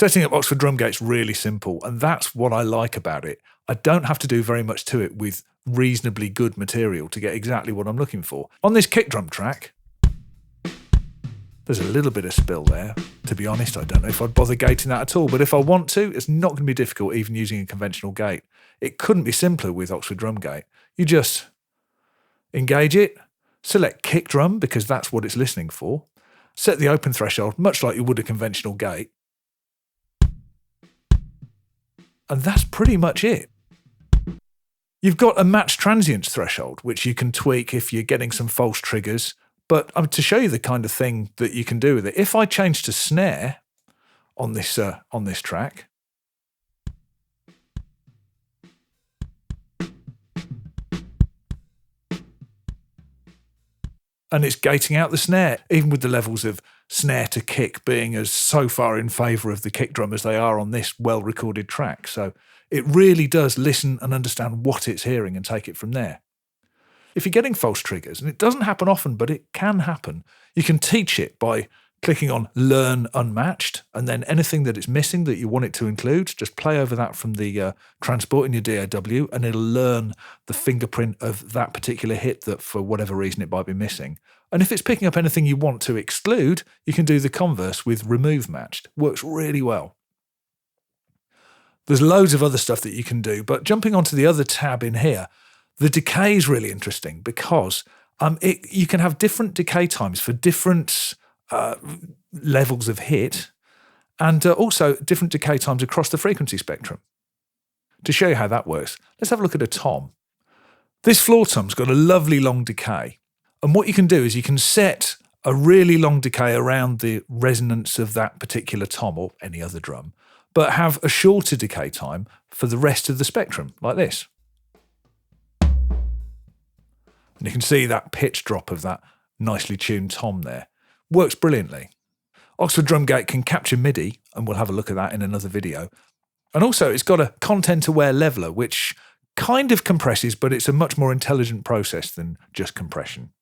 Setting up Oxford drum gate's really simple, and that's what I like about it. I don't have to do very much to it with reasonably good material to get exactly what I'm looking for. On this kick drum track, there's a little bit of spill there. To be honest, I don't know if I'd bother gating that at all, but if I want to, it's not going to be difficult even using a conventional gate. It couldn't be simpler with Oxford drum gate. You just engage it, select kick drum because that's what it's listening for, set the open threshold much like you would a conventional gate, and that's pretty much it. You've got a match transients threshold, which you can tweak if you're getting some false triggers. But to show you the kind of thing that you can do with it, if I change to snare on this track, and it's gating out the snare, even with the levels of snare to kick being as so far in favour of the kick drum as they are on this well-recorded track. So it really does listen and understand what it's hearing and take it from there. If you're getting false triggers, and it doesn't happen often, but it can happen, you can teach it by clicking on Learn Unmatched, and then anything that it's missing that you want it to include, just play over that from the transport in your DAW, and it'll learn the fingerprint of that particular hit that for whatever reason it might be missing. And if it's picking up anything you want to exclude, you can do the converse with Remove Matched. Works really well. There's loads of other stuff that you can do, but jumping onto the other tab in here, the decay is really interesting because you can have different decay times for different levels of hit, and also different decay times across the frequency spectrum. To show you how that works, let's have a look at a tom. This floor tom's got a lovely long decay, and what you can do is you can set a really long decay around the resonance of that particular tom or any other drum, but have a shorter decay time for the rest of the spectrum, like this. And you can see that pitch drop of that nicely tuned tom there. Works brilliantly. Oxford drum gate can capture MIDI, and we'll have a look at that in another video. And also it's got a content-aware leveler, which kind of compresses, but it's a much more intelligent process than just compression.